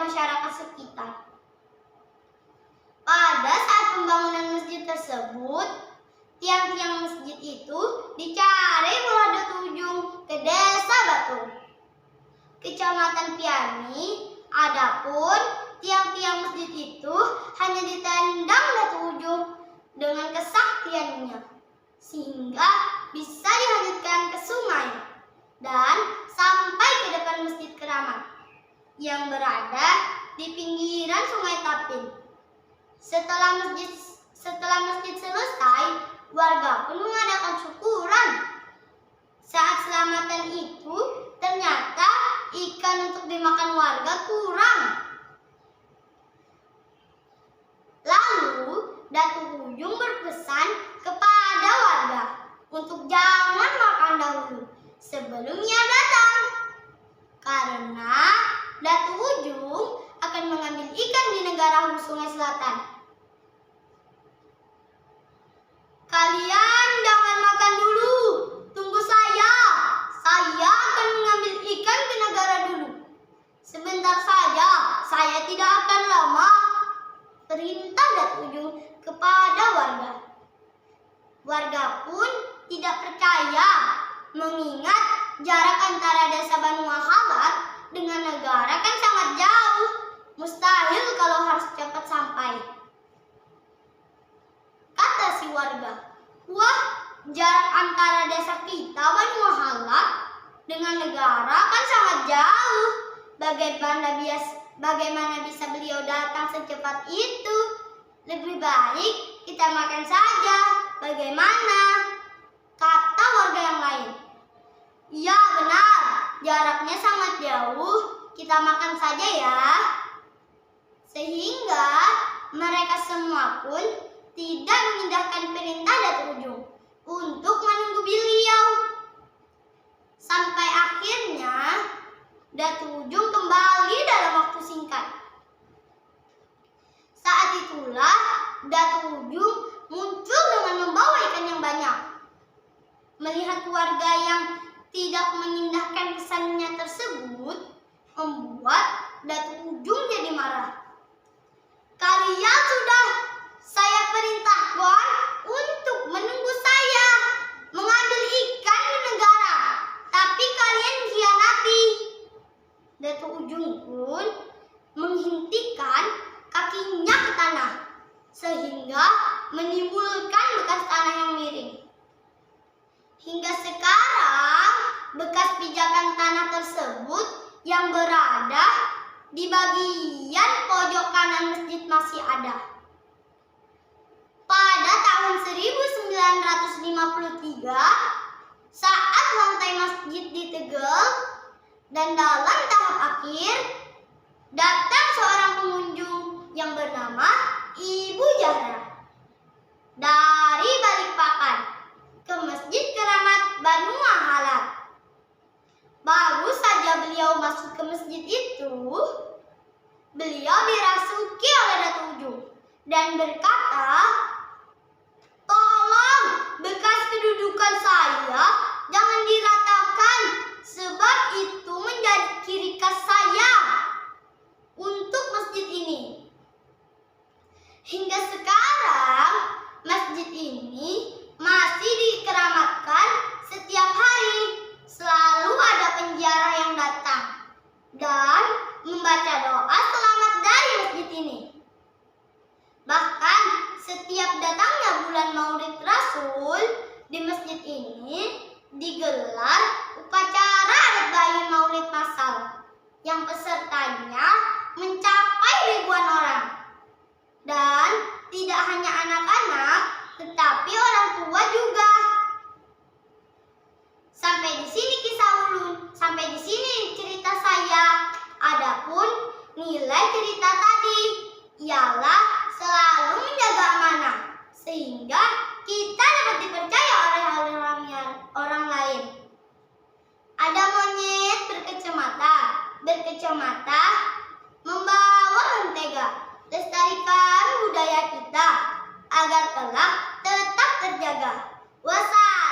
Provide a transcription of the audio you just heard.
masyarakat sekitar. Pada saat pembangunan masjid tersebut, tiang-tiang masjid itu dicari mulai dari ujung ke Desa Batu, Kecamatan Piani. Adapun tiang-tiang masjid itu hanya ditendang dari ujung dengan kesaktiannya, sehingga bisa dihanyutkan ke sungai dan sampai ke depan Masjid Keramat yang berada di pinggiran Sungai Tapin. Setelah masjid selesai, warga pun mengadakan syukuran. Saat selamatan itu, ternyata ikan untuk dimakan warga kurang. Lalu, Datuk Ujung berpesan kepada warga untuk jangan makan dahulu sebelum ia datang, karena Datuk Ujung akan mengambil ikan di negara hulu Sungai Selatan. Kalian jangan makan dulu, tunggu saya. Saya akan mengambil ikan ke negara dulu. Sebentar saja, saya tidak akan lama, perintah Datuk Ujung kepada warga. Warga pun tidak percaya, mengingat jarak antara Desa Banu Mahalat dengan negara kan sangat jauh. Mustahil kalau harus cepat sampai. Kata si warga, wah, jarak antara desa kita Banu Mahalat dengan negara kan sangat jauh. Bagaimana bisa beliau datang secepat itu? Lebih baik kita makan saja. Bagaimana? Kata warga yang lain. Ya benar, jaraknya sangat jauh. Kita makan saja ya. Sehingga mereka semua pun tidak mengindahkan perintah Datuk Ujung untuk menunggu beliau. Sampai akhirnya Datuk Ujung kembali dalam waktu singkat. Saat itulah Datuk Ujung muncul dengan membawa ikan yang banyak. Melihat warga yang tidak mengindahkan pesannya tersebut, membuat Datuk Ujung jadi marah. Kalian sudah saya perintahkan untuk menunggu saya mengambil ikan di negara, tapi kalian hianati. Datuk Ujung pun menghentikan kakinya ke tanah, sehingga menimbulkan bekas tanah yang miring. Hingga sekarang, bekas pijakan tanah tersebut yang berada di bagian pojok kanan masjid masih ada. Pada tahun 1953, saat lantai masjid ditegel dan dalam tahap akhir, datang seorang pengunjung yang bernama Ibu Zahra dari Balikpapan ke Masjid Keramat Banu Mahalat. Baru saja beliau masuk ke masjid itu, beliau dirasuki oleh Datuk Ujung dan berkata, "Tolong, bekas kedudukan saya jangan diratakan, sebab itu menjadi ciri khas saya untuk masjid ini." Hingga sekarang, masjid ini masih dikeramatkan setiap hari. Selalu ada penziarah yang datang dan membaca doa selamat dari masjid ini. Bahkan setiap datangnya bulan Maulid Rasul, di masjid ini digelar upacara adat bayi Maulid massal yang pesertanya mencapai ribuan orang. Dan tidak hanya anak-anak, tetapi orang tua juga. Sampai di sini kisah ulun, sampai di sini cerita saya. Adapun nilai cerita tadi ialah selalu menjaga amanah, sehingga kita dapat dipercaya oleh orang lain. Ada monyet berkacamata membawa mentega. Lestarikan budaya kita agar kelak tetap terjaga. Wassalam.